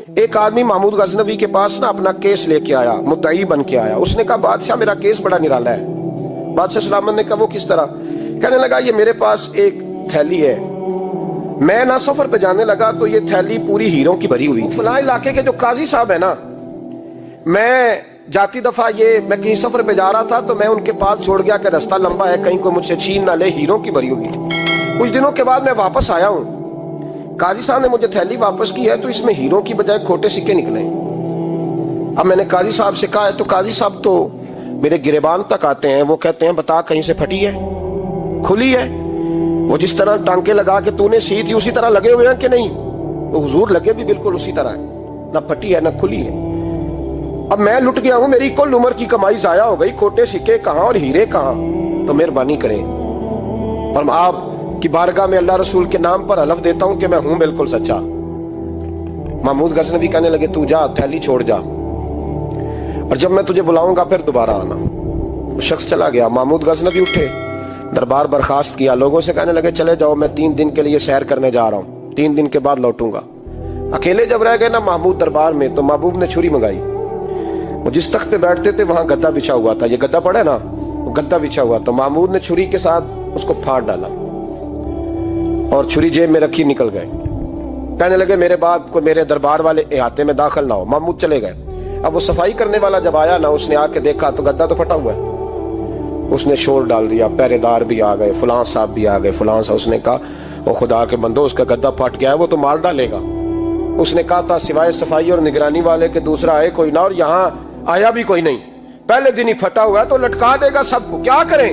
ایک آدمی محمود غزنوی کے پاس نا اپنا کیس لے کے آیا، مدعی بن کے آیا. اس نے کہا بادشاہ میرا کیس بڑا نرالا ہے. بادشاہ سلامت نے کہا وہ کس طرح؟ کہنے لگا یہ میرے پاس ایک تھیلی ہے، میں نہ سفر پہ جانے لگا تو یہ تھیلی پوری ہیروں کی بھری ہوئی. فلاں علاقے کے جو قاضی صاحب ہے نا، میں جاتی دفعہ میں کہیں سفر پہ جا رہا تھا تو میں ان کے پاس چھوڑ گیا کہ رستہ لمبا ہے، کہیں کوئی مجھ سے چھین نہ لے، ہیروں کی بھری ہوگی. کچھ دنوں کے بعد میں واپس آیا ہوں، قاضی صاحب نے مجھے تھیلی واپس کی ہے تو اس میں ہیروں کی بجائے کھوٹے سکے نکلے. اب میں نے قاضی صاحب سے کہا ہے تو قاضی صاحب تو میرے گریبان تک آتے ہیں، وہ کہتے ہیں بتا کہیں سے پھٹی ہے، کھلی ہے؟ وہ جس طرح ٹانکے لگا کے تو نے سی تھی اسی طرح لگے ہوئے ہیں کہ نہیں؟ وہ حضور لگے بھی بالکل اسی طرح ہے، نہ پھٹی ہے نہ کھلی ہے. اب میں لٹ گیا ہوں، میری کل عمر کی کمائی ضائع ہو گئی، کھوٹے سکے کہاں اور ہیرے کہاں؟ تو مہربانی کریں. اور آپ کی بارگاہ میں اللہ رسول کے نام پر حلف دیتا ہوں کہ میں ہوں بالکل سچا. محمود غزنوی کہنے لگے تو جا، تھیلی چھوڑ جا، اور جب میں تجھے بلاؤں گا پھر دوبارہ آنا. وہ شخص چلا گیا. محمود غزنوی اٹھے، دربار برخاست کیا، لوگوں سے کہنے لگے چلے جاؤ، میں 3 دن کے لیے سیر کرنے جا رہا ہوں، 3 دن کے بعد لوٹوں گا. اکیلے جب رہ گئے نا محمود دربار میں تو محبوب نے چھری منگائی. وہ جس تخت پہ بیٹھتے تھے وہاں گدا بچھا ہوا تھا، یہ گدا پڑا ہے نا، وہ گدا بچھا ہوا. تو محمود نے چھری کے ساتھ اس کو پھاڑ ڈالا اور چھری جیب میں رکھی نکل گئے. کہنے لگے میرے بعد کوئی میرے دربار والے احاطے میں داخل نہ ہو. محمود چلے گئے. اب وہ صفائی کرنے والا جب آیا نا، اس نے آ کے دیکھا تو گدا تو پھٹا ہوا ہے. اس نے شور ڈال دیا، پہرے دار بھی آ گئے، فلاں صاحب بھی آ گئے، فلاں صاحب. اس نے کہا وہ خدا کے بندو، اس کا گدا پھٹ گیا ہے، وہ تو مار ڈالے گا. اس نے کہا تھا سوائے صفائی اور نگرانی والے کے دوسرا آئے کوئی نہ، اور یہاں آیا بھی کوئی نہیں. پہلے دن ہی پھٹا ہوا ہے تو لٹکا دے گا سب کو، کیا کریں؟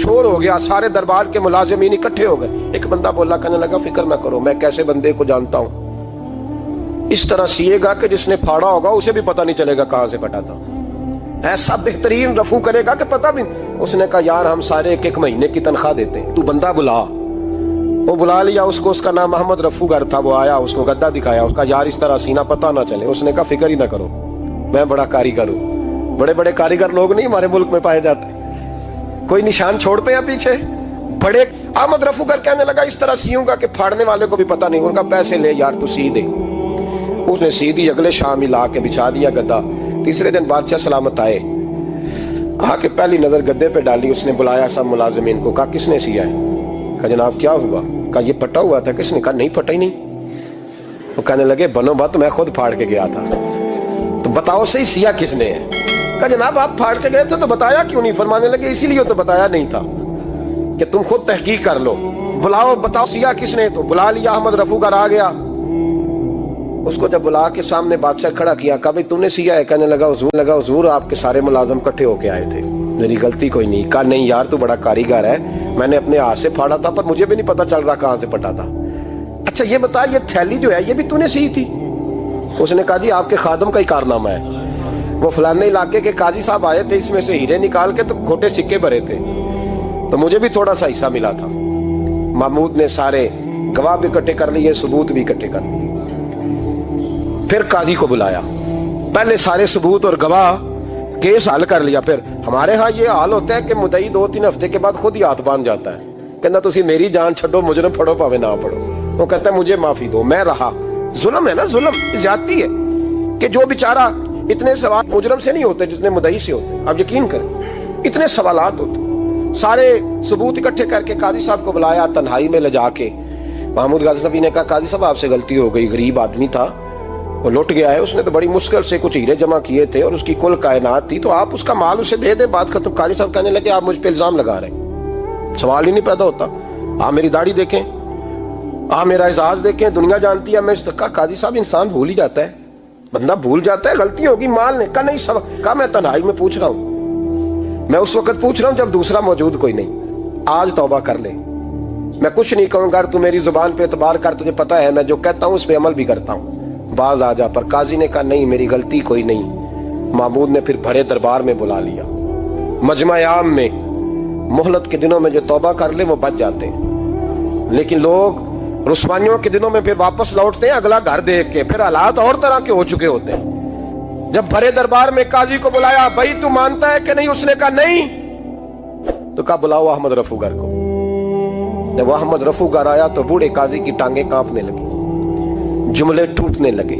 شور ہو گیا، سارے دربار کے ملازمین اکٹھے ہو گئے. ایک بندہ بولا، کہنے لگا فکر نہ کرو، میں کیسے بندے کو جانتا ہوں، اس طرح سیے گا کہ جس نے پھاڑا ہوگا اسے بھی پتہ نہیں چلے گا کہاں سے پھٹا تھا. ایسا بہترین رفو کرے گا کہ پتہ بھی. اس نے کہا یار ہم سارے 1 مہینے کی تنخواہ دیتے ہیں، تو بندہ بلا. وہ بلا لیا اس کو، اس کا نام محمد رفوگر تھا. وہ آیا، اس کو گدا دکھایا، اس کا یار اس طرح سینہ پتہ نہ چلے. اس نے کہا فکر ہی نہ کرو، میں بڑا کاریگر ہوں. بڑے بڑے کاریگر لوگ نہیں ہمارے ملک میں پائے جاتے، کوئی نشان چھوڑتے ہیں پیچھے بڑے. احمد رفوگر کہنے لگا اس طرح سیوں گا کہ پھاڑنے والے کو بھی پتہ نہیں. ان کا پیسے لے یار تو سی دے. اس نے سی دی. اگلے شام ہی لا کے بچھا دیا گدا. تیسرے دن بادشاہ سلامت آئے، آ کے پہلی نظر گدے پہ ڈالی. اس نے بلایا سب ملازمین کو، کہا کس نے سیا ہے؟ کہا جناب کیا ہوا؟ کہا یہ پھٹا ہوا تھا. کس نے؟ کہا نہیں پھٹا ہی نہیں. وہ کہنے لگے بنو بات میں خود پھاڑ کے گیا تھا، تو بتاؤ صحیح سیا کس نے ہے؟ کہا جناب آپ پھاڑ کے گئے تھے تو بتایا کیوں نہیں؟ فرمانے لگے اسی لیے تو بتایا نہیں تھا کہ تم خود تحقیق کر لو. بلاؤ بتاؤ سیا کس نے. تو بلا لیا. احمد رفوگر آ گیا. اس کو جب بلا کے سامنے بادشاہ کھڑا کیا، کہا بھائی تم نے سیا ہے؟ کہنے لگا حضور آپ کے سارے ملازم کٹھے ہو کے آئے تھے، میری غلطی کوئی نہیں. کہا نہیں یار تو بڑا کاریگر ہے، میں نے اپنے ہاتھ سے پھاڑا تھا پر مجھے بھی نہیں پتا چل رہا کہاں سے پھٹا تھا. اچھا یہ بتا یہ تھیلی جو ہے یہ بھی تو نے سی تھی؟ اس نے کہا جی آپ کے خادم کا ہی کارنامہ ہے، وہ فلانے علاقے کے قاضی صاحب آئے تھے، اس میں سے ہیرے نکال کے تو کھوٹے سکے بھرے تھے، تو مجھے بھی تھوڑا سا حصہ ملا تھا. محمود نے سارے گواہ بھی اکٹھے کر لیے، ثبوت بھی اکٹھے کر لیے. پھر قاضی کو بلایا، پہلے سارے ثبوت اور گواہ کیس حل کر لیا. پھر ہمارے ہاں یہ حال ہوتا ہے کہ مدعی 2-3 ہفتے کے بعد خود ہی ہاتھ باندھ جاتا ہے، کہنا تسی میری جان چھڈو، مجرم پھڑو پاوے نہ پڑھو. وہ کہتا ہے مجھے معافی دو، میں رہا. ظلم ہے نا، ظلم زیادتی ہے کہ جو بیچارہ اتنے سوال مجرم سے نہیں ہوتے جتنے مدعی سے ہوتے. آپ یقین کریں اتنے سوالات ہوتے. سارے ثبوت اکٹھے کر کے قاضی صاحب کو بلایا، تنہائی میں لے جا کے. محمود غزنوی نے کہا قاضی صاحب آپ سے غلطی ہو گئی، غریب آدمی تھا، وہ لٹ گیا ہے، اس نے تو بڑی مشکل سے کچھ ہیرے جمع کیے تھے اور اس کی کل کائنات تھی، تو آپ اس کا مال اسے دے دیں، بات ختم. قاضی صاحب کہنے لگے آپ مجھ پہ الزام لگا رہے ہیں، سوال ہی نہیں پیدا ہوتا. آپ میری داڑھی دیکھیں، آپ میرا اعزاز دیکھیں، دنیا جانتی ہے میں اس کا. قاضی صاحب انسان بھول ہی جاتا ہے، بندہ بھول جاتا ہے، غلطی ہوگی مال نے. کہا نہیں سب. کہا میں تنہائی میں پوچھ رہا ہوں، میں اس وقت پوچھ رہا ہوں جب دوسرا موجود کوئی نہیں. آج توبہ کر لے، میں کچھ نہیں کہوں گا، تو میری زبان پہ اعتبار کر، تجھے پتا ہے میں جو کہتا ہوں اس پہ عمل بھی کرتا ہوں، باز آ جا. پر قاضی نے کہا نہیں میری غلطی کوئی نہیں. محمود نے پھر بھرے دربار میں بلا لیا، مجمع عام میں. مہلت کے دنوں میں جو توبہ کر لے وہ بچ جاتے ہیں، لیکن لوگ رسوائیوں کے دنوں میں پھر واپس لوٹتے ہیں اگلا گھر دیکھ کے، پھر حالات اور طرح کے ہو چکے ہوتے ہیں. جب بھرے دربار میں قاضی کو بلایا، بھائی تو مانتا ہے کہ نہیں؟ اس نے کہا نہیں. تو کہا بلاؤ احمد رفوگر کو. جب احمد رفوگر آیا تو بوڑھے قاضی کی ٹانگیں کانپنے لگی، جملے ٹوٹنے لگے.